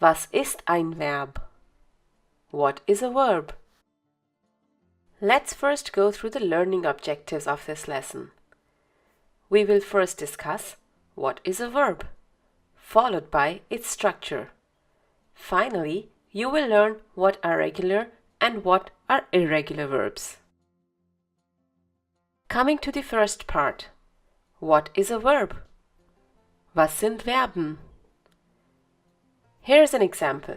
Was ist ein Verb? What is a verb? Let's first go through the learning objectives of this lesson. We will first discuss what is a verb, followed by its structure. Finally, you will learn what are regular and what are irregular verbs. Coming to the first part. What is a verb? Was sind Verben? Here's an example.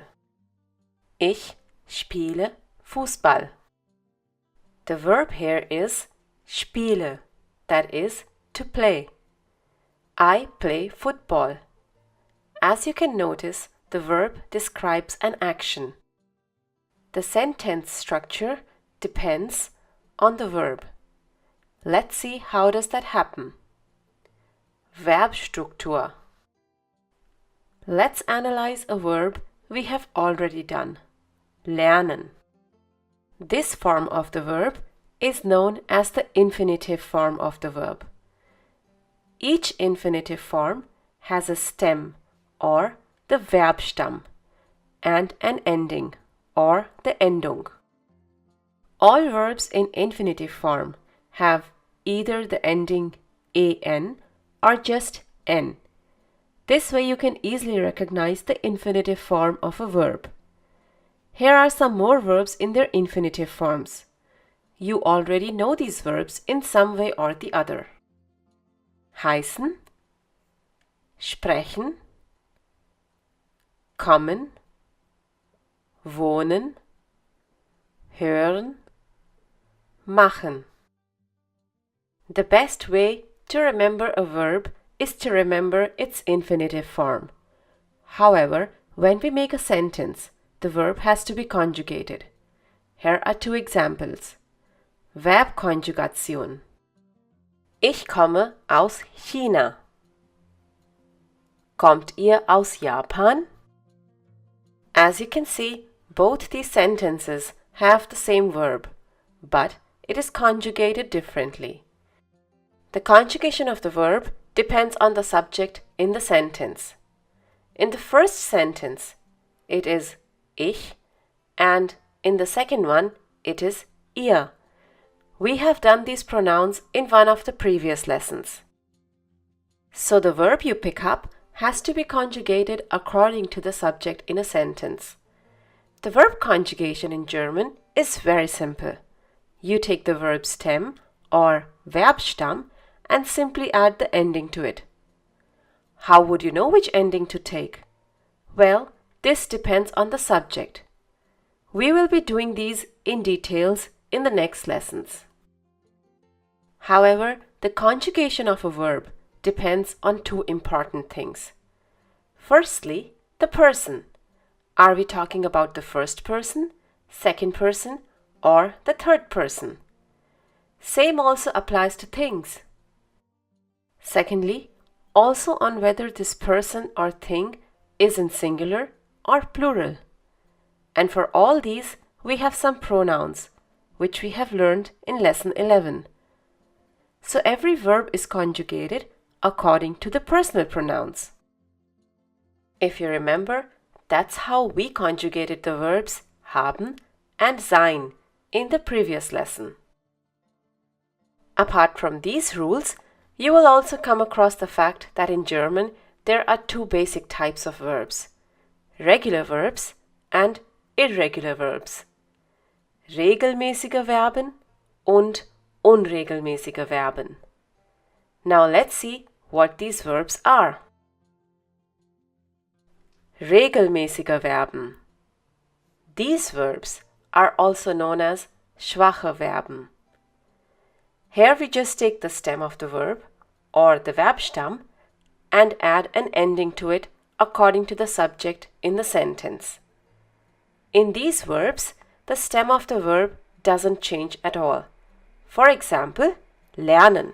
Ich spiele Fußball. The verb here is spiele, that is, to play. I play football. As you can notice, the verb describes an action. The sentence structure depends on the verb. Let's see how does that happen. Verbstruktur. Let's analyze a verb we have already done. Lernen. This form of the verb is known as the infinitive form of the verb. Each infinitive form has a stem or the Verbstamm and an ending or the Endung. All verbs in infinitive form have either the ending en or just n. This way you can easily recognize the infinitive form of a verb. Here are some more verbs in their infinitive forms. You already know these verbs in some way or the other. Heißen, sprechen, kommen, wohnen, hören, machen. The best way to remember a verb is to remember its infinitive form. However, when we make a sentence, the verb has to be conjugated. Here are two examples. Verbkonjugation. Ich komme aus China. Kommt ihr aus Japan? As you can see, both these sentences have the same verb, but it is conjugated differently. The conjugation of the verb depends on the subject in the sentence. In the first sentence, it is ich, and in the second one, it is ihr. We have done these pronouns in one of the previous lessons. So the verb you pick up has to be conjugated according to the subject in a sentence. The verb conjugation in German is very simple. You take the verb stem or Verbstamm and simply add the ending to it. How would you know which ending to take? Well, this depends on the subject. We will be doing these in details in the next lessons. However, the conjugation of a verb depends on two important things. Firstly, the person. Are we talking about the first person, second person, or the third person? Same also applies to things. Secondly, also on whether this person or thing is in singular or plural. And for all these, we have some pronouns, which we have learned in lesson 11. So every verb is conjugated according to the personal pronouns. If you remember, that's how we conjugated the verbs haben and sein in the previous lesson. Apart from these rules, you will also come across the fact that in German there are two basic types of verbs: regular verbs and irregular verbs. Regelmäßige Verben und unregelmäßige Verben. Now let's see what these verbs are. Regelmäßige Verben. These verbs are also known as schwache Verben. Here we just take the stem of the verb or the Verbstamm and add an ending to it according to the subject in the sentence. In these verbs, the stem of the verb doesn't change at all. For example, lernen.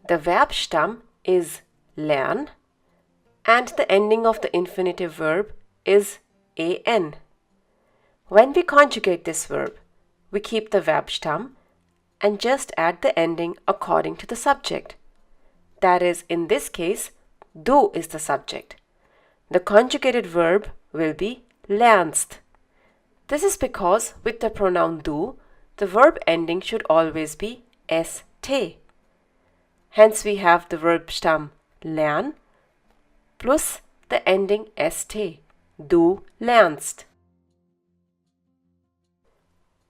The Verbstamm is lern and the ending of the infinitive verb is en. When we conjugate this verb, we keep the Verbstamm and just add the ending according to the subject. That is, in this case, du is the subject. The conjugated verb will be lernst. This is because with the pronoun du, the verb ending should always be st. Hence we have the verb stam lern plus the ending st. Du lernst.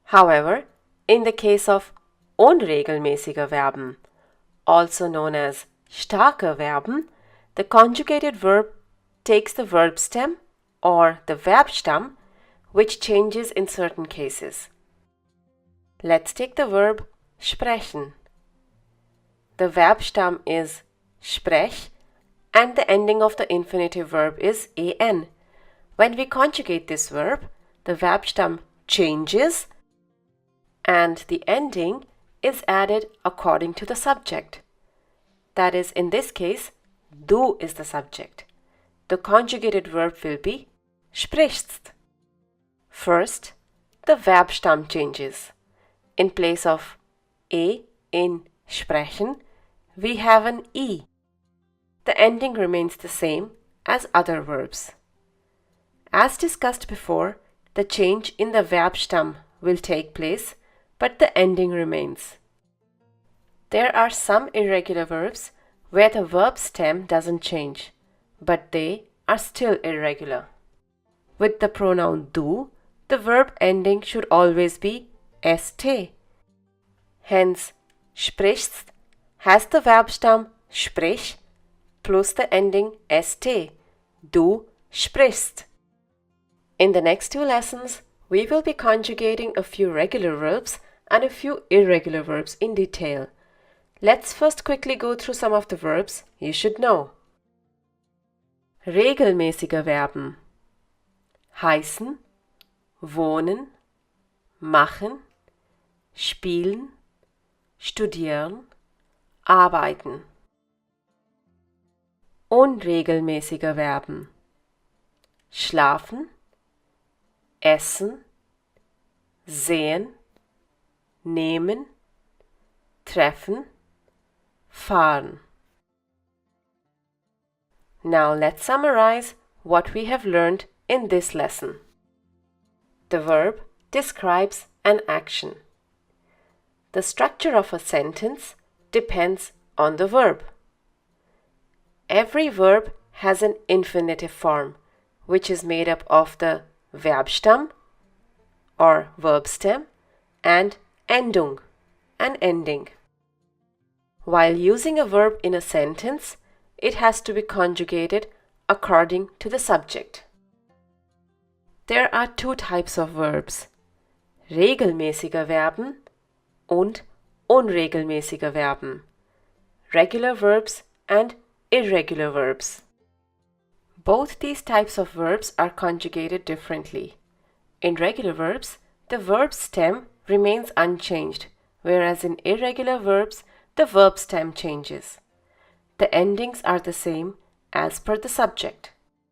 However, in the case of unregelmäßige Verben, also known as starke Verben, the conjugated verb takes the verb stem or the Verbstamm, which changes in certain cases. Let's take the verb sprechen. The Verbstamm is sprech and the ending of the infinitive verb is en. When we conjugate this verb, the Verbstamm changes and the ending is added according to the subject. That is, in this case, du is the subject. The conjugated verb will be sprichst. First, the Verbstamm changes. In place of in sprechen, we have an I. The ending remains the same as other verbs. As discussed before, the change in the Verbstamm will take place, but the ending remains. There are some irregular verbs where the verb stem doesn't change, but they are still irregular. With the pronoun du, the verb ending should always be st. Hence, sprichst has the Verbstamm sprich plus the ending st. Du sprichst. In the next two lessons, we will be conjugating a few regular verbs and a few irregular verbs in detail. Let's first quickly go through some of the verbs you should know. Regelmäßige Verben heißen, wohnen, machen, spielen, studieren, arbeiten. Unregelmäßige Verben schlafen, essen, sehen, nehmen, treffen, fahren. Now let's summarize what we have learned in this lesson. The verb describes an action. The structure of a sentence depends on the verb. Every verb has an infinitive form, which is made up of the Verbstamm or verb stem and Endung, an ending. While using a verb in a sentence, it has to be conjugated according to the subject. There are two types of verbs: regelmäßige Verben und unregelmäßige Verben, regular verbs and irregular verbs. Both these types of verbs are conjugated differently. In regular verbs, the verb stem remains unchanged, whereas in irregular verbs, the verb stem changes. The endings are the same as per the subject.